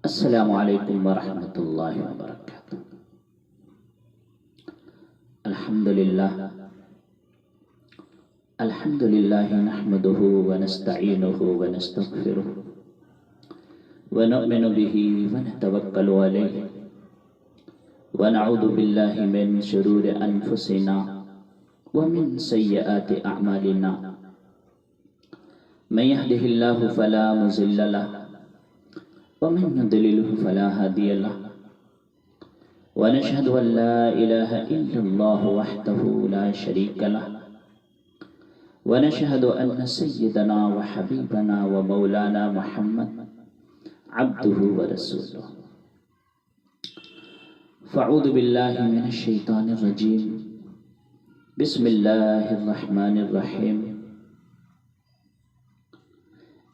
السلام علیکم ورحمۃ اللہ وبرکاتہ۔ الحمد للہ نحمده ونستعینه ونستغفره ونؤمن به ونتوکل علیہ ونعوذ باللہ من شرور انفسنا ومن سیئات اعمالنا من يهده الله فلا مضل له ومن يضلله فلا هادي له ونشهد أن لا إله إلا الله وحده لا شريك له ونشهد أن سيدنا وحبيبنا ومولانا محمد عبده ورسوله فأعوذ بالله من الشيطان الرجيم بسم الله الرحمن الرحيم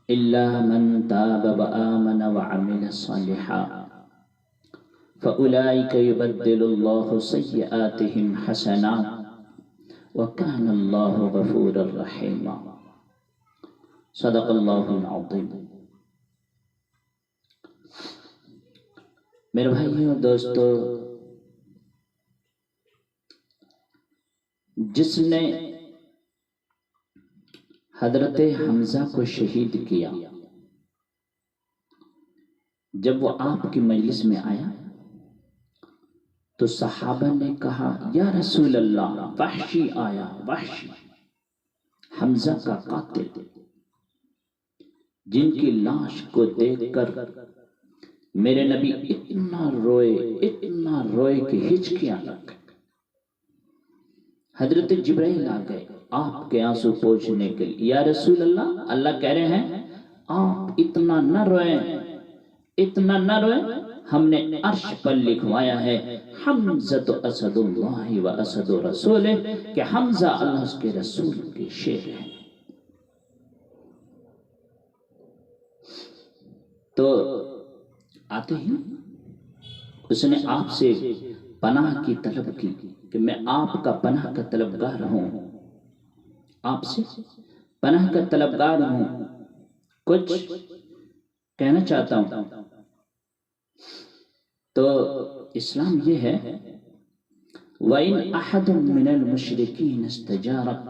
إلا من تاب وآمن وعمل صالحا فأولئك يبدل الله سيئاتهم حسنات وكان الله غفورا رحيما صدق الله العظيم۔ میرے بھائیوں اور دوستو، جس نے حضرت حمزہ کو شہید کیا، جب وہ آپ کی مجلس میں آیا تو صحابہ نے کہا یا رسول اللہ، وحشی آیا، وحشی حمزہ کا قاتل، جن کی لاش کو دیکھ کر میرے نبی اتنا روئے کہ ہچکیاں لگ گئے۔ حضرت جبرائیل آ گئے آپ کے آنسو پوچھنے کے لیے۔ یا رسول اللہ، اللہ کہہ رہے ہیں آپ اتنا نہ روئیں، ہم نے عرش پر لکھوایا ہے حمزہ اسد اللہ و اسد رسولہ، کہ حمزہ اللہ اس کے رسول کے شیر ہیں۔ تو آتے ہی اس نے آپ سے پناہ کی طلب کی کہ میں آپ کا پناہ کا طلبگار ہوں، آپ سے پناہ کا طلبگار ہوں، کچھ کہنا چاہتا ہوں۔ تو اسلام یہ ہے وَإِنْ أَحَدٌ مِّنَ الْمُشْرِكِينَ اسْتَجَارَكَ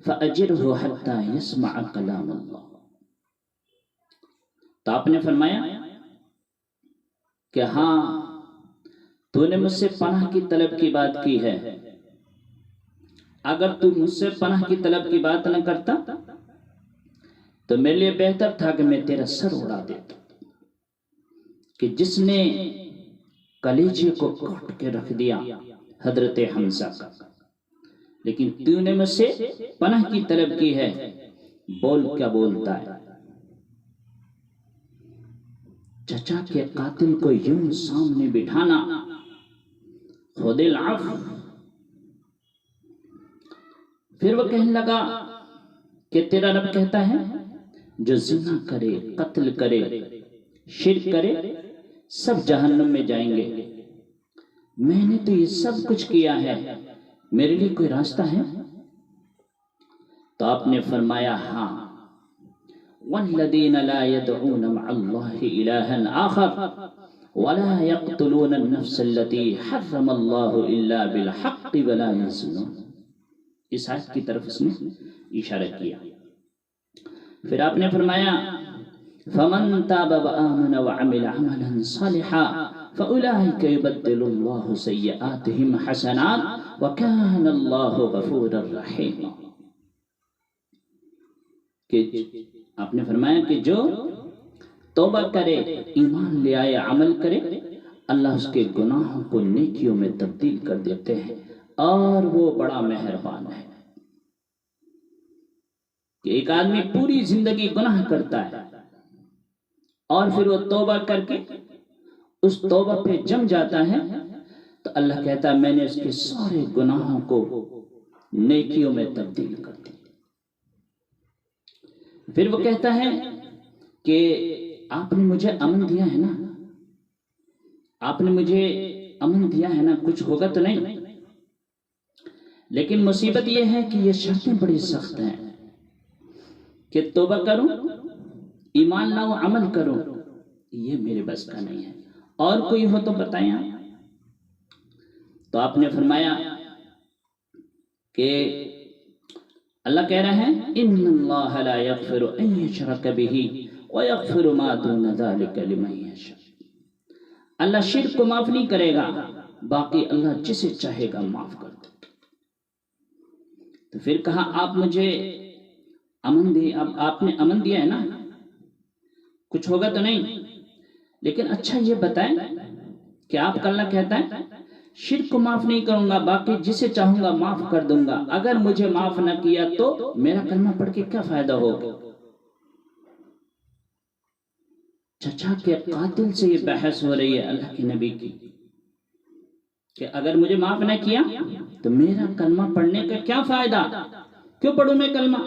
فَأَجِرْهُ حَتَّى يَسْمَعَ كَلَامَ اللَّهِ۔ تو آپ نے فرمایا کہ ہاں، تو نے مجھ سے پناہ کی طلب کی بات کی ہے، اگر تو مجھ سے پناہ کی طلب کی بات نہ کرتا تو میرے لیے بہتر تھا کہ میں تیرا سر اڑا دیتا، کہ جس نے کلیجے کو کاٹ کے رکھ دیا حضرت حمزہ کا، لیکن تو نے مجھ سے پناہ کی طلب کی ہے، بول کیا بولتا ہے؟ چچا کے قاتل کو یوں سامنے بٹھانا، خود العفو۔ پھر وہ کہنے لگا کہ تیرا رب کہتا ہے جو زنا کرے، قتل کرے، شرک کرے، سب جہنم میں جائیں گے۔ میں نے تو یہ سب کچھ کیا ہے، میرے لیے کوئی راستہ ہے؟ تو آپ نے فرمایا ہاں، وَالَّذِينَ لَا يَدْعُونَ مَعَ اللَّهِ إِلَٰهًا آخَرَ وَلَا يَقْتُلُونَ النَّفْسَ الَّتِي حَرَّمَ اللَّهُ إِلَّا بِالْحَقِّ وَلَا يَزْنُونَ۔ اس آیت کی طرف اس نے اشارہ کیا۔ پھر آپ نے فرمایا فَمَن تَابَ وَآمَنَ وَعَمِلَ عَمَلًا صَالِحًا فَأُولَٰئِكَ يُبَدِّلُ اللَّهُ سَيِّئَاتِهِمْ حَسَنَاتٍ وَكَانَ اللَّهُ غَفُورًا رَحِيمًا۔ کہ آپ نے فرمایا کہ جو توبہ کرے، ایمان لے آئے، عمل کرے، اللہ اس کے گناہوں کو نیکیوں میں تبدیل کر دیتے ہیں، اور وہ بڑا مہربان ہے۔ کہ ایک آدمی پوری زندگی گناہ کرتا ہے اور پھر وہ توبہ کر کے اس توبہ پہ جم جاتا ہے، تو اللہ کہتا ہے میں نے اس کے سارے گناہوں کو نیکیوں میں تبدیل کر دیا۔ پھر وہ کہتا ہے کہ آپ نے مجھے امن دیا ہے نا، آپ نے مجھے امن دیا ہے نا، کچھ ہوگا تو نہیں؟ لیکن مصیبت یہ ہے کہ یہ شرطیں بڑی سخت ہیں کہ توبہ کروں، ایمان لاؤ، عمل کرو، یہ میرے بس کا نہیں ہے، اور کوئی ہو تو بتائیں آپ۔ تو آپ نے فرمایا کہ اللہ کہہ رہے ہیں ان اللہ لا یغفر ان یشرک بہ ویغفر ما دون ذلک لمن یشاء، اللہ شرک کو معاف نہیں کرے گا، باقی اللہ جسے چاہے گا معاف کر دے۔ تو پھر کہا آپ مجھے امن دے، اب آپ نے امن دیا ہے نا، کچھ ہوگا تو نہیں، لیکن اچھا یہ بتائیں کہ آپ کا اللہ کہتا ہے شرک کو معاف نہیں کروں گا، باقی جسے چاہوں گا معاف کر دوں گا، اگر مجھے معاف نہ کیا تو میرا کلمہ پڑھ کے کیا فائدہ ہوگا؟ چچا کے قاتل سے یہ بحث ہو رہی ہے اللہ کے نبی کی کہ اگر مجھے معاف نہ کیا تو میرا کلمہ پڑھنے کا کیا فائدہ، کیوں پڑھوں میں کلمہ؟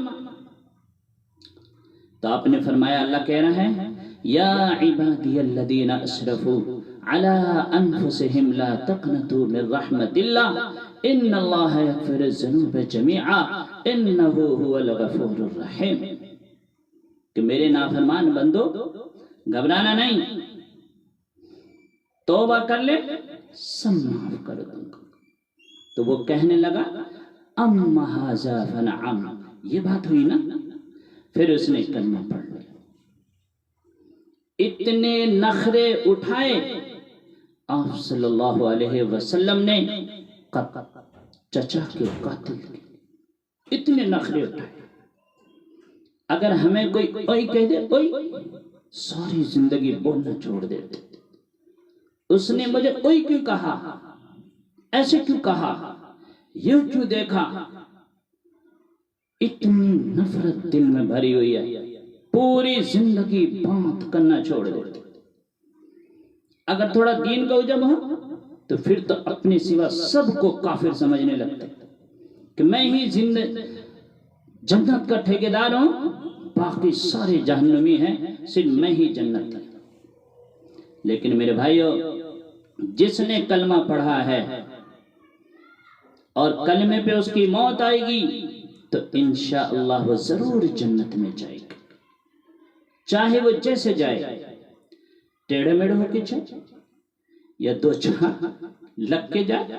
تو آپ نے فرمایا اللہ کہہ رہا ہے یا عبادی الذین اسرفوا علی انفسہم لا تقنطوا من رحمت اللہ ان اللہ یغفر الذنوب جميعا انہ هو الغفور الرحیم، کہ میرے نافرمان بندو گھبرانا نہیں، توبہ کر لے سب معاف کر دوں گا۔ تو وہ کہنے لگا اما ھذا فنعم، یہ بات ہوئی نا، پھر اس نے کلمہ پڑھ لیا۔ اتنے نخرے اٹھائے آپ صلی اللہ علیہ وسلم نے چچا کے قاتل کے، اتنے نخرے اٹھائے۔ اگر ہمیں کوئی اوئی کہہ دے اوئی، ساری زندگی بولنا چھوڑ دیتے۔ اس نے مجھے اوئی کیوں کہا، ایسے کیوں کہا، یہ کیوں دیکھا، اتنی نفرت دل میں بھری ہوئی ہے، پوری زندگی بات کرنا چھوڑ دیتے۔ اگر تھوڑا دین کا عجب ہو تو پھر تو اپنے سوا سب کو کافر سمجھنے لگتے کہ میں ہی جنت کا ٹھیکیدار ہوں، باقی سارے جہنمی ہیں، صرف میں ہی جنت ہے۔ لیکن میرے بھائیو، جس نے کلمہ پڑھا ہے اور کلمے پہ اس کی موت آئے گی تو انشاءاللہ وہ ضرور جنت میں جائے گا، چاہے وہ جیسے جائے، ٹیڑھے میڑھے ہو کے جائے یا دو چار لگ کے جائے،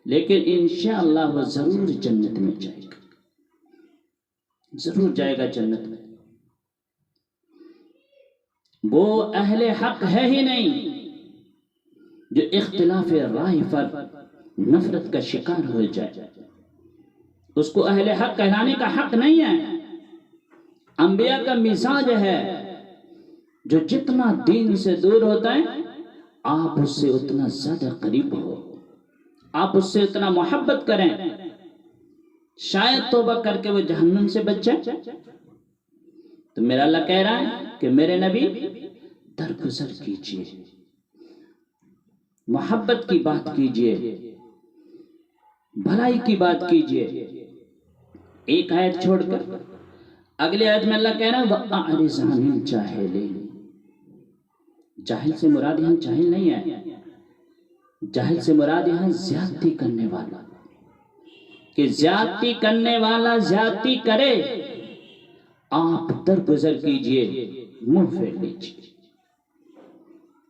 لیکن انشاءاللہ وہ ضرور جنت میں جائے گا، ضرور جائے گا جنت میں۔ وہ اہل حق ہے ہی نہیں جو اختلاف رائے پر نفرت کا شکار ہو جائے، اس کو اہل حق کہلانے کا حق نہیں ہے۔ انبیاء کا مزاج ہے جو جتنا دین سے دور ہوتا ہے آپ اس سے اتنا زیادہ قریب ہو، آپ اس سے اتنا محبت کریں، شاید توبہ کر کے وہ جہنم سے بچ جائے۔ تو میرا اللہ کہہ رہا ہے کہ میرے نبی درگزر کیجئے، محبت کی بات کیجئے، بھلائی کی بات کیجئے۔ ایک آیت چھوڑ کر اگلی آیت میں اللہ کہہ رہا ہے وَأَعْرِضْ عَنِ الْجَاهِلِينَ، جاہل سے مراد یہاں جاہل نہیں ہے، جاہل سے مراد یہاں زیادتی کرنے والا، کہ زیادتی کرنے والا زیادتی کرے، آپ درگزر کیجئے، منہ پھیر لیجئے۔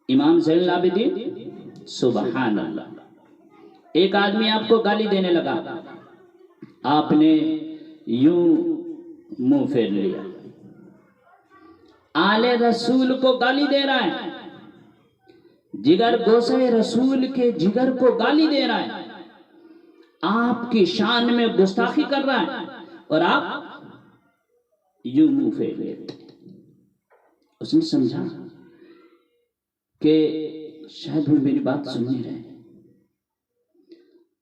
امام زین العابدین سبحان اللہ، ایک آدمی آپ کو گالی دینے لگا، آپ نے یوں منہ پھیر لیا۔ آل رسول کو گالی دے رہا ہے، جگر گوشے رسول کے جگر کو گالی دے رہا ہے، آپ کی شان میں گستاخی کر رہا ہے، اور آپ یوں منہ پھیر لیتے۔ اس نے سمجھا کہ شاید وہ میری بات سن نہیں رہے،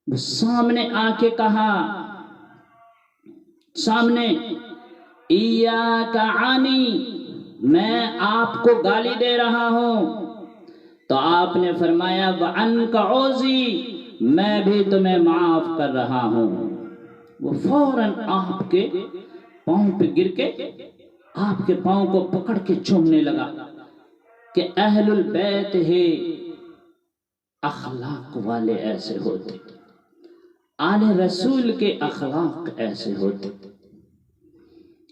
وہ سامنے آ کے کہا، سامنے ایاک عنی، میں آپ کو گالی دے رہا ہوں، تو آپ نے فرمایا وعنک عوذی، میں بھی تمہیں معاف کر رہا ہوں۔ وہ فوراً آپ کے پاؤں پہ گر کے آپ کے پاؤں کو پکڑ کے چومنے لگا کہ اہل البیت ہے اخلاق والے ایسے ہوتے، آل رسول کے اخلاق ایسے ہوتے۔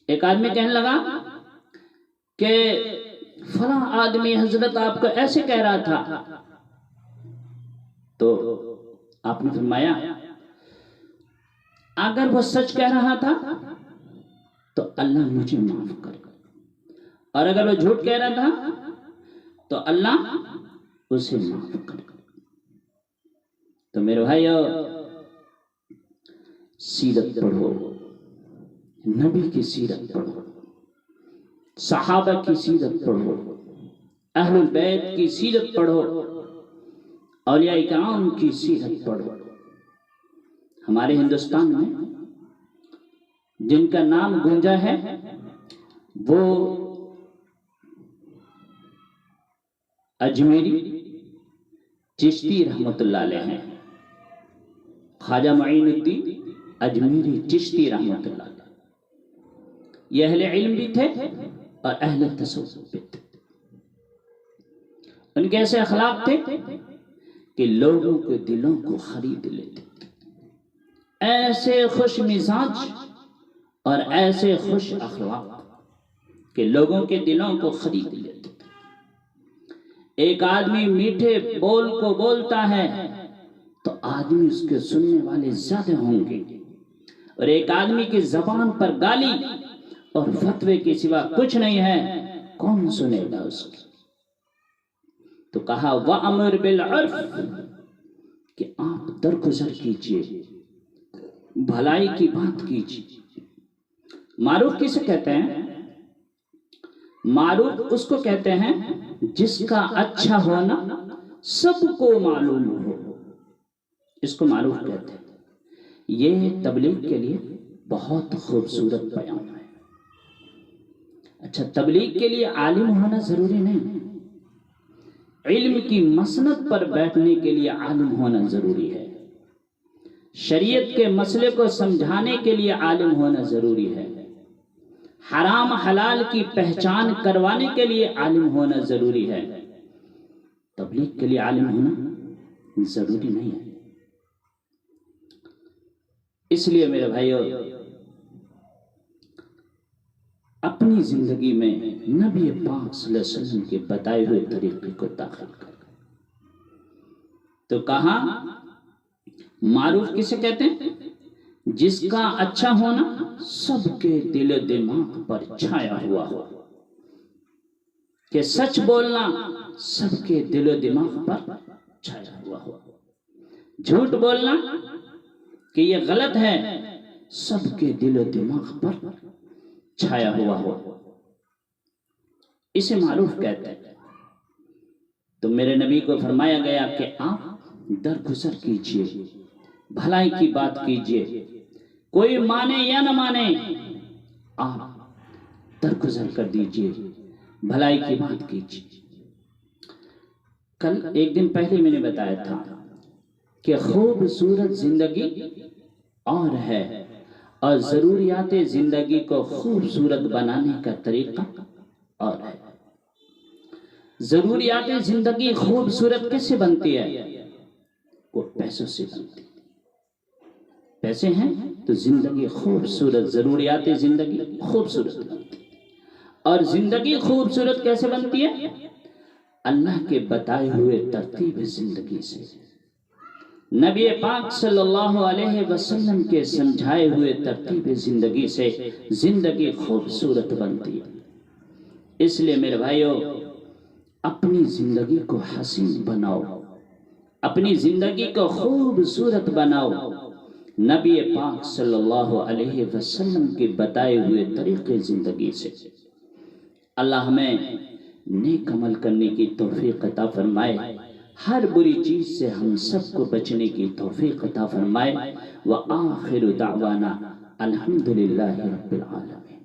ایک آدمی کہنے لگا کہ فلاں آدمی حضرت آپ کو ایسے کہہ رہا تھا، تو آپ نے فرمایا اگر وہ سچ کہہ رہا تھا تو اللہ مجھے معاف کر، اور اگر وہ جھوٹ کہہ رہا تھا تو اللہ اسے معاف کر۔ تو میرے بھائیو، سیرت پڑھو، نبی کی سیرت پڑھو، صحابہ کی سیرت پڑھو، اہل البیت کی سیرت پڑھو، اولیاء کرام کی سیرت پڑھو۔ ہمارے ہندوستان میں جن کا نام گونجا ہے وہ اجمیری چشتی رحمت اللہ علیہ ہیں، خواجہ معین الدین اجمیری چشتی رحمت اللہ علیہ۔ یہ اہل علم بھی تھے اور اہل تصوف بھی تھے۔ ان کے ایسے اخلاق تھے کہ لوگوں کے دلوں کو خرید لیتے تھے، ایسے خوش مزاج اور ایسے خوش اخلاق کہ لوگوں کے دلوں کو خرید لیتے تھے۔ ایک آدمی میٹھے بول کو بولتا ہے تو آدمی اس کے سننے والے زیادہ ہوں گے، اور ایک آدمی کی زبان پر گالی اور فتوے کے سوا کچھ نہیں ہے، کون سنے گا اس کی؟ تو کہا وَأَمْرْ بِالْعُرْفِ، کہ آپ درگزر کیجئے، بھلائی کی بات کیجئے۔ معروف کسے کہتے ہیں؟ معروف اس کو کہتے ہیں جس کا اچھا ہونا سب کو معلوم ہو، اس کو معروف کہتے ہیں۔ یہ تبلیغ کے لیے بہت خوبصورت بیان ہے۔ اچھا، تبلیغ کے لیے عالم ہونا ضروری نہیں، علم کی مسند پر بیٹھنے کے لیے عالم ہونا ضروری ہے، شریعت کے مسئلے کو سمجھانے کے لیے عالم ہونا ضروری ہے، حرام حلال کی پہچان کروانے کے لیے عالم ہونا ضروری ہے۔ تبلیغ کے لیے عالم ہونا ضروری نہیں ہے۔ اس لیے میرے بھائیو، اپنی زندگی میں نبی پاک صلی اللہ علیہ وسلم کے بتائے ہوئے طریقے کو داخل کر۔ تو کہا معروف کسے کہتے ہیں؟ جس کا اچھا ہونا سب کے دل و دماغ پر چھایا ہوا ہو، کہ سچ بولنا سب کے دل و دماغ پر چھایا ہوا ہو، جھوٹ بولنا کہ یہ غلط ہے سب کے دل و دماغ پر چھایا ہوا ہو، اسے معروف کہتے ہیں۔ تو میرے نبی کو فرمایا گیا کہ آپ درگزر کیجئے، بھلائی کی بات کیجئے، کوئی مانے یا نہ مانے آپ درگزر کر دیجئے، بھلائی کی بات کیجئے۔ کل ایک دن پہلے میں نے بتایا تھا کہ خوبصورت زندگی اور ہے، اور ضروریات زندگی کو خوبصورت بنانے کا طریقہ اور ہے۔ ضروریات زندگی خوبصورت کیسے بنتی ہے؟ وہ پیسوں سے بنتی ہے۔ پیسے ہیں تو زندگی خوبصورت، ضروریات زندگی خوبصورت بنتی ہے۔ اور زندگی خوبصورت کیسے بنتی ہے؟ اللہ کے بتائے ہوئے ترتیب زندگی سے، نبی پاک صلی اللہ علیہ وسلم کے سمجھائے ہوئے ترتیب زندگی سے زندگی خوبصورت بنتی ہے۔ اس لیے میرے بھائیو، اپنی زندگی کو حسین بناؤ، اپنی زندگی کو خوبصورت بناؤ، نبی پاک صلی اللہ علیہ وسلم کے بتائے ہوئے طریقے زندگی سے۔ اللہ ہمیں نیک عمل کرنے کی توفیق عطا فرمائے، ہر بری چیز سے ہم سب کو بچنے کی توفیق عطا فرمائے۔ وآخر دعوانا الحمدللہ رب العالمین۔